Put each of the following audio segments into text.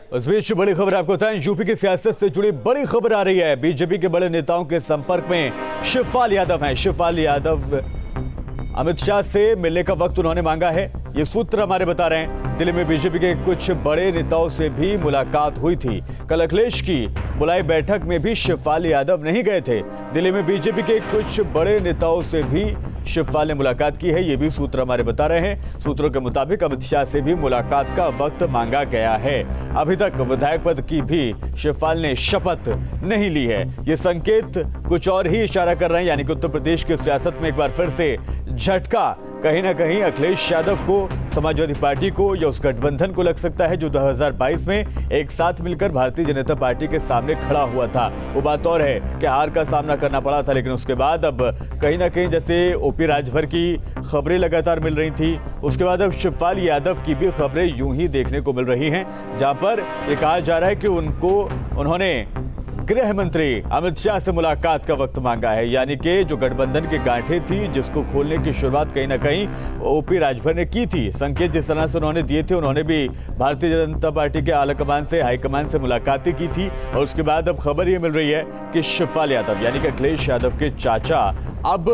उस बीच बड़ी खबर आपको बताएं, यूपी की सियासत से जुड़ी बड़ी खबर आ रही है। बीजेपी के बड़े नेताओं के संपर्क में शिवपाल यादव हैं। शिवपाल यादव अमित शाह से मिलने का वक्त उन्होंने मांगा है, ये सूत्र हमारे बता रहे हैं। दिल्ली में बीजेपी के कुछ बड़े नेताओं से भी मुलाकात हुई थी। कल अखिलेश की बुलाई बैठक में भी शिवपाल यादव नहीं गए थे। दिल्ली में बीजेपी के कुछ बड़े नेताओं से भी शिवपाल ने मुलाकात की है, ये भी सूत्र हमारे बता रहे हैं। सूत्रों के मुताबिक अमित शाह से भी मुलाकात का वक्त मांगा गया है। अभी तक विधायक पद की भी शिवपाल ने शपथ नहीं ली है। ये संकेत कुछ और ही इशारा कर रहे हैं, यानी कि उत्तर प्रदेश की सियासत में एक बार फिर से झटका कहीं ना कहीं अखिलेश यादव को, समाजवादी पार्टी को या उस गठबंधन को लग सकता है जो 2022 में एक साथ मिलकर भारतीय जनता पार्टी के सामने खड़ा हुआ था। वो बात और है कि हार का सामना करना पड़ा था, लेकिन उसके बाद अब कहीं ना कहीं जैसे ओपी राजभर की खबरें लगातार मिल रही थी, उसके बाद अब शिवपाल यादव की भी खबरें यूं ही देखने को मिल रही हैं, जहां पर ये कहा जा रहा है कि उन्होंने गृह मंत्री अमित शाह से मुलाकात का वक्त मांगा है। यानी कि जो गठबंधन की गांठें थी जिसको खोलने की शुरुआत कहीं ना कहीं ओपी राजभर ने की थी, संकेत जिस तरह से उन्होंने दिए थे, उन्होंने भी भारतीय जनता पार्टी के आलाकमान से, हाईकमान से मुलाकातें की थी। और उसके बाद अब खबर ये मिल रही है कि शिवपाल यादव यानी कि अखिलेश यादव के चाचा अब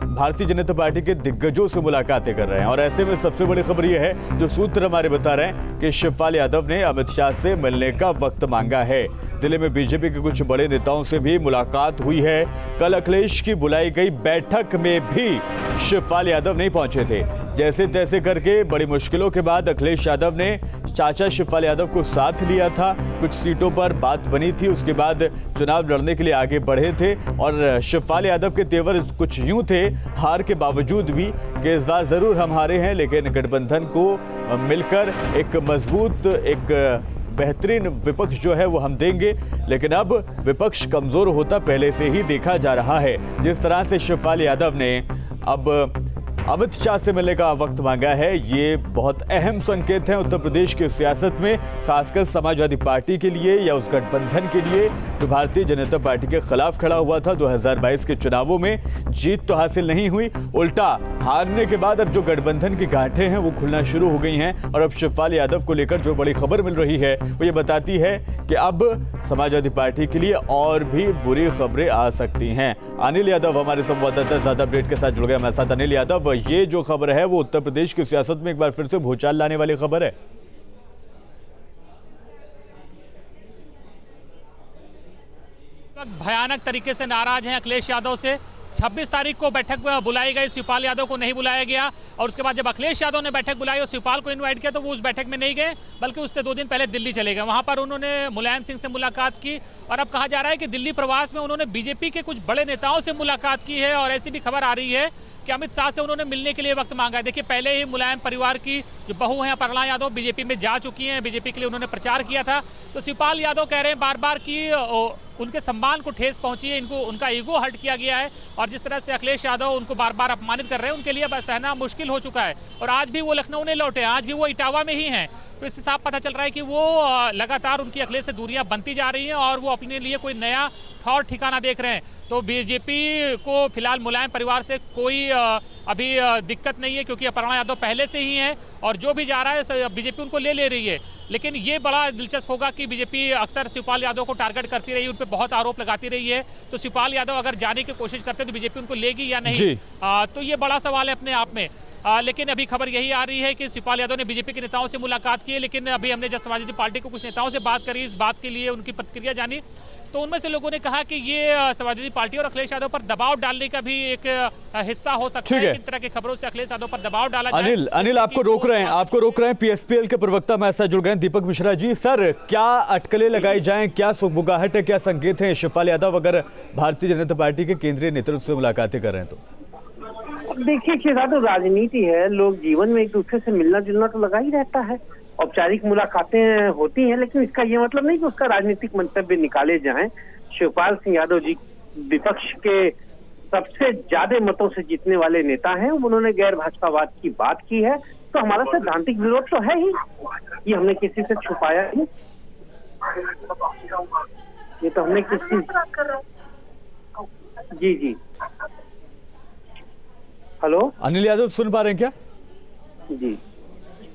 भारतीय जनता पार्टी के दिग्गजों से मुलाकातें कर रहे हैं। और ऐसे में सबसे बड़ी खबर यह है, जो सूत्र हमारे बता रहे हैं, कि शिवपाल यादव ने अमित शाह से मिलने का वक्त मांगा है। दिल्ली में बीजेपी के कुछ बड़े नेताओं से भी मुलाकात हुई है। कल अखिलेश की बुलाई गई बैठक में भी शिवपाल यादव नहीं पहुंचे थे। जैसे तैसे करके बड़ी मुश्किलों के बाद अखिलेश यादव ने चाचा शिवपाल यादव को साथ लिया था। कुछ सीटों पर बात बनी थी, उसके बाद चुनाव लड़ने के लिए आगे बढ़े थे। और शिवपाल यादव के तेवर कुछ यूं थे, हार के बावजूद भी, कि इस बार जरूर हम हारे हैं, लेकिन गठबंधन को मिलकर एक मजबूत, एक बेहतरीन विपक्ष जो है वो हम देंगे। लेकिन अब विपक्ष कमजोर होता पहले से ही देखा जा रहा है। जिस तरह से शिवपाल यादव ने अब अमित शाह से मिलने का वक्त मांगा है, ये बहुत अहम संकेत है उत्तर प्रदेश की सियासत में, खासकर समाजवादी पार्टी के लिए या उस गठबंधन के लिए जो भारतीय जनता पार्टी के खिलाफ खड़ा हुआ था। 2022 के चुनावों में जीत तो हासिल नहीं हुई, उल्टा हारने के बाद अब जो गठबंधन की गांठें हैं वो खुलना शुरू हो गई हैं। और अब शिवपाल यादव को लेकर जो बड़ी खबर मिल रही है वो ये बताती है कि अब समाजवादी पार्टी के लिए और भी बुरी खबरें आ सकती हैं। अनिल यादव हमारे संवाददाता ज्यादा अपडेट के साथ जुड़ गए हमारे साथ। अनिल यादव, ये जो खबर है वो उत्तर प्रदेश की सियासत में एक बार फिर से भूचाल लाने वाली खबर है। भयानक तरीके से नाराज हैं अखिलेश यादव से। 26 तारीख को बैठक बुलाई गई, शिवपाल यादव को नहीं बुलाया गया। और उसके बाद जब अखिलेश यादव ने बैठक बुलाई और शिवपाल को इनवाइट किया तो वो उस बैठक में नहीं गए, बल्कि उससे 2 दिन पहले दिल्ली चले गए। वहां पर उन्होंने मुलायम सिंह से मुलाकात की। और अब कहा जा रहा है कि दिल्ली प्रवास में उन्होंने बीजेपी के कुछ बड़े नेताओं से मुलाकात की है। और ऐसी भी खबर आ रही है कि अमित शाह से उन्होंने मिलने के लिए वक्त मांगा है। देखिए, पहले ही मुलायम परिवार की जो बहू हैं अपर्णा यादव बीजेपी में जा चुकी हैं, बीजेपी के लिए उन्होंने प्रचार किया था। तो शिवपाल यादव कह रहे हैं बार बार कि उनके सम्मान को ठेस पहुंची है, इनको उनका ईगो हर्ट किया गया है। और जिस तरह से अखिलेश यादव उनको बार बार अपमानित कर रहे हैं, उनके लिए बस सहना मुश्किल हो चुका है। और आज भी वो लखनऊ नहीं लौटे, आज भी वो इटावा में ही हैं। तो इससे साफ पता चल रहा है कि वो लगातार उनकी अखिलेश से दूरियां बनती जा रही हैं और वो अपने लिए कोई नया ठौर ठिकाना देख रहे हैं। तो बीजेपी को फिलहाल मुलायम परिवार से कोई अभी दिक्कत नहीं है, क्योंकि अपर्णा यादव पहले से ही हैं और जो भी जा रहा है बीजेपी उनको ले रही है। लेकिन ये बड़ा दिलचस्प होगा कि बीजेपी अक्सर शिवपाल यादव को टारगेट करती रही, उन पर बहुत आरोप लगाती रही है। तो शिवपाल यादव अगर जाने की कोशिश करते हैं तो बीजेपी उनको लेगी या नहीं, तो ये बड़ा सवाल है अपने आप में। लेकिन अभी खबर यही आ रही है कि शिवपाल यादव ने बीजेपी के नेताओं से मुलाकात की है। लेकिन अभी हमने जब समाजवादी पार्टी को कुछ नेताओं से बात करी, इस बात के लिए उनकी प्रतिक्रिया जानी, तो उनमें से लोगों ने कहा कि ये समाजवादी पार्टी और अखिलेश यादव पर दबाव डालने का भी एक हिस्सा हो सकता है। इस तरह की खबरों से अखिलेश यादव पर दबाव डाला जाए। अनिल आपको रोक रहे हैं पीएसपीएल के प्रवक्ता हमारे साथ जुड़ गए दीपक मिश्रा जी। सर, क्या अटकलें लगाई जाएं, क्या सुगबुगाहट है, क्या संकेत है शिवपाल यादव अगर भारतीय जनता पार्टी के केंद्रीय नेतृत्व से मुलाकातें कर रहे हैं तो? देखिए, तो राजनीति है, लोग जीवन में एक दूसरे से मिलना जुलना तो लगा ही रहता है। औपचारिक मुलाकातें होती हैं, लेकिन इसका ये मतलब नहीं कि उसका राजनीतिक मंतव्य निकाले जाएं। शिवपाल सिंह यादव जी विपक्ष के सबसे ज्यादा मतों से जीतने वाले नेता हैं। उन्होंने गैर भाजपावाद की बात की है, तो हमारा सैद्धांतिक विरोध तो है ही, ये हमने किसी से छुपाया नहीं। ये तो हमने किसी जी हेलो अनिल यादव सुन पा रहे हैं क्या? जी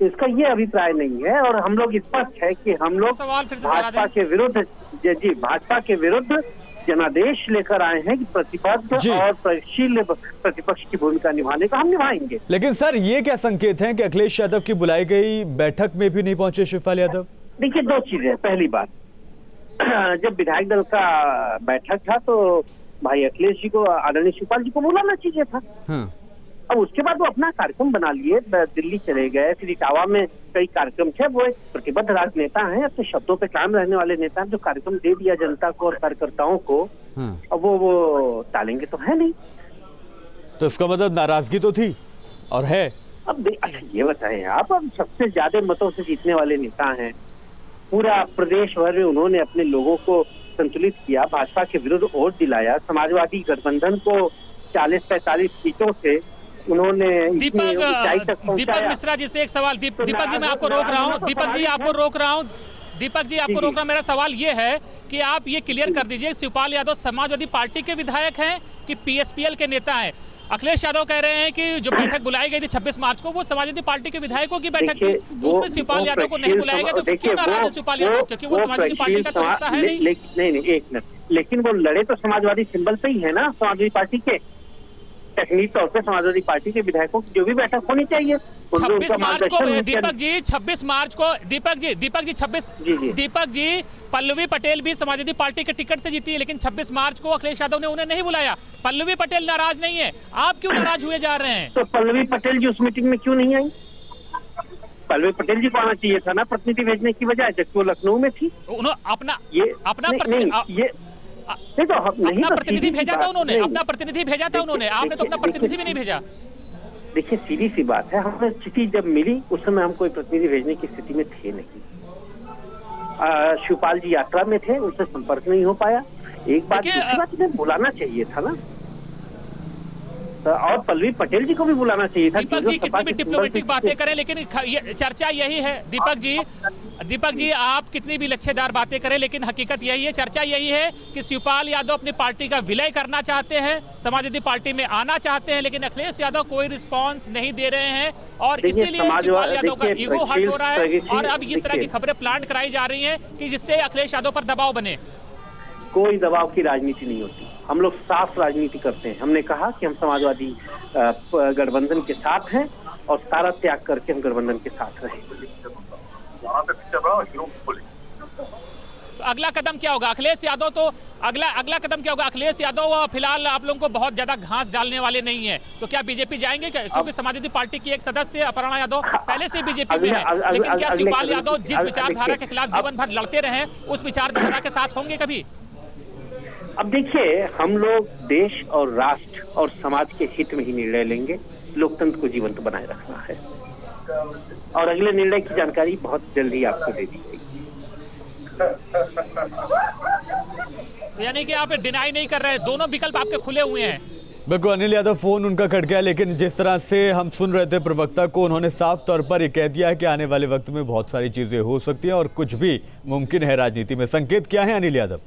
तो इसका ये अभिप्राय नहीं है। और हम लोग स्पष्ट है कि हम लोग सवाल फिर से दोहरा भाजपा दें। के विरुद्ध जी भाजपा के विरुद्ध जनादेश लेकर आए हैं कि प्रतिबद्ध जी। और प्रगतिशील प्रतिपक्ष की भूमिका निभाने का हम निभाएंगे। लेकिन सर ये क्या संकेत है कि अखिलेश यादव की बुलाई गई बैठक में भी नहीं पहुंचे शिवपाल यादव? देखिए, दो चीजें। पहली बात, जब विधायक दल का बैठक था तो भाई अखिलेश जी को, आदरणीय शिवपाल जी को बुलाना चाहिए था। हाँ। अब उसके बाद वो अपना कार्यक्रम बना लिए, दिल्ली चले गए, फिर इटावा में कई कार्यक्रम थे। वो एक प्रतिबद्ध राजनेता हैं, अपने शब्दों पे कायम रहने वाले नेता हैं। जो कार्यक्रम दे दिया जनता को और कार्यकर्ताओं को, हाँ। अब वो टालेंगे तो है नहीं। तो इसका मतलब नाराजगी तो थी और है। अब अच्छा ये बताएं आप, अब सबसे ज्यादा मतों से जीतने वाले नेता हैं, पूरा प्रदेश भर में उन्होंने अपने लोगों को संतुलित किया, भाजपा के विरुद्ध वोट दिलाया, समाजवादी गठबंधन को 40-45 सीटों से उन्होंने इतनी ऊंचाई तक दीपक पहुंचाया। मिश्रा जी से एक सवाल। दीपक जी मैं आपको रोक रहा हूँ। दीपक जी आपको रोक रहा हूँ। दीपक जी आपको रोक रहा हूँ। मेरा सवाल ये है कि आप ये क्लियर कर दीजिए, शिवपाल यादव समाजवादी पार्टी के विधायक हैं कि पीएसपीएल के नेता हैं? अखिलेश यादव कह रहे हैं कि जो बैठक बुलाई गई थी 26 मार्च को, वो समाजवादी पार्टी के विधायकों की बैठक थी, तो उसमें शिवपाल यादव को नहीं बुलाया गया। तो फिर क्यों नाराज है शिवपाल यादव? क्योंकि वो समाजवादी पार्टी का तो हिस्सा है नहीं। नहीं, एक मिनट, लेकिन वो लड़े तो समाजवादी सिंबल से ही है ना, समाजवादी पार्टी के। तकनीकी तौर पे समाजवादी पार्टी के विधायकों की जो भी बैठक होनी चाहिए 26 मार्च को दीपक जी 26 मार्च को दीपक जी 26 जी। दीपक जी पल्लवी पटेल भी समाजवादी पार्टी के टिकट से जीती है, लेकिन 26 मार्च को अखिलेश यादव ने उन्हें नहीं बुलाया। पल्लवी पटेल नाराज नहीं है, आप क्यों नाराज हुए जा रहे हैं? तो पल्लवी पटेल जी उस मीटिंग में क्यों नहीं आई? पल्लवी पटेल जी को आना चाहिए था ना प्रतिनिधि भेजने की बजाय, जबकि वो लखनऊ में थी। उन्होंने अपना प्रतिनिधि भेजा था उन्होंने, अपना प्रतिनिधि भेजा था उन्होंने, आपने तो अपना प्रतिनिधि भी नहीं भेजा। देखिए, सीधी सी बात है, हमें चिट्ठी जब मिली उस समय हम कोई प्रतिनिधि भेजने की स्थिति में थे नहीं। शिवपाल जी यात्रा में थे, उनसे संपर्क नहीं हो पाया। एक बात, दूसरी बात, इन्हें बुलाना चाहिए था ना, और पल्लवी पटेल जी को भी बुलाना चाहिए था। दीपक जी कितनी भी डिप्लोमेटिक बातें करें, लेकिन चर्चा यही है दीपक जी आप कितनी भी लच्छेदार बातें करें, लेकिन हकीकत यही है, चर्चा यही है कि शिवपाल यादव अपनी पार्टी का विलय करना चाहते हैं, समाजवादी पार्टी में आना चाहते हैं, लेकिन अखिलेश यादव कोई रिस्पांस नहीं दे रहे हैं और इसीलिए शिवपाल यादव का ईगो हर्ट हो रहा है। और अब इस तरह की खबरें प्लांट कराई जा रही हैं कि जिससे अखिलेश यादव पर दबाव बने। कोई दबाव की राजनीति नहीं होती, हम लोग साफ राजनीति करते हैं। हमने कहा कि हम समाजवादी गठबंधन के साथ हैं और सारा त्याग करके हम गठबंधन के साथ रहेंगे। तो अगला कदम क्या होगा अखिलेश यादव? तो अगला कदम क्या होगा? अखिलेश यादव फिलहाल आप लोगों को बहुत ज्यादा घास डालने वाले नहीं है, तो क्या बीजेपी जाएंगे? क्योंकि समाजवादी पार्टी की एक सदस्य अपर्णा यादव पहले से बीजेपी में है, लेकिन क्या शिवपाल यादव जिस विचारधारा के खिलाफ जीवन भर लड़ते रहे उस विचारधारा के साथ होंगे कभी? अब देखिए, हम लोग देश और राष्ट्र और समाज के हित में ही निर्णय लेंगे। लोकतंत्र को जीवंत बनाए रखना है और अगले निर्णय की जानकारी बहुत जल्दी आपको दे दी जाएगी। तो यानी कि आप डिनाई नहीं कर रहे हैं, दोनों विकल्प आपके खुले हुए हैं। बिल्कुल अनिल यादव, फोन उनका कट गया, लेकिन जिस तरह से हम सुन रहे थे प्रवक्ता को, उन्होंने साफ तौर पर यह कह दिया है कि आने वाले वक्त में बहुत सारी चीजें हो सकती हैं और कुछ भी मुमकिन है राजनीति में। संकेत क्या है अनिल यादव?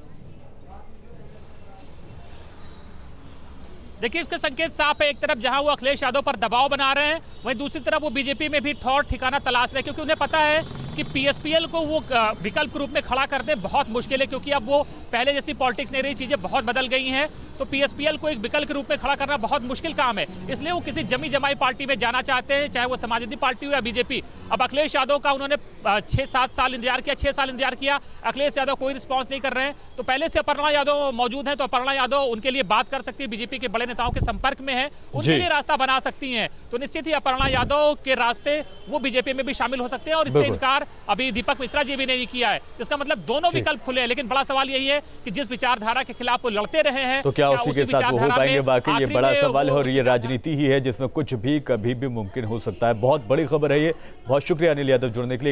देखिए, इसका संकेत साफ है। एक तरफ जहां वो अखिलेश यादव पर दबाव बना रहे हैं, वहीं दूसरी तरफ वो बीजेपी में भी ठौर ठिकाना तलाश रहे हैं, क्योंकि उन्हें पता है कि पीएसपीएल को वो विकल्प रूप में खड़ा कर दे बहुत मुश्किल है, क्योंकि अब वो पहले जैसी पॉलिटिक्स नहीं रही, चीजें बहुत बदल गई हैं। तो पीएसपीएल को एक विकल्प के रूप में खड़ा करना बहुत मुश्किल काम है, इसलिए वो किसी जमी जमाई पार्टी में जाना चाहते हैं, चाहे वो समाजवादी पार्टी हो या बीजेपी। अब अखिलेश यादव का उन्होंने 6-7 साल इंतजार किया, 6 साल इंतजार किया, अखिलेश यादव कोई रिस्पॉन्स नहीं कर रहे हैं। तो पहले से अपर्णा यादव मौजूद है, तो अपर्णा यादव उनके लिए बात कर सकती है, बीजेपी के बड़े नेताओं के संपर्क में है, उनके लिए रास्ता बना सकती हैं। तो निश्चित ही अपर्णा यादव के रास्ते वो बीजेपी में भी शामिल हो सकते हैं, और इससे इनकार अभी दीपक मिश्रा जी भी नहीं किया है। इसका मतलब दोनों विकल्प खुले हैं, लेकिन बड़ा सवाल यही है कि जिस विचारधारा के खिलाफ वो लड़ते रहे हैं, तो क्या उसी के साथ वो हो पाएंगे? वाकई ये बड़ा सवाल है और ये राजनीति ही है जिसमें कुछ भी कभी भी मुमकिन हो सकता है। बहुत बड़ी खबर है ये। बहुत शुक्रिया अनिल यादव जुड़ने के लिए।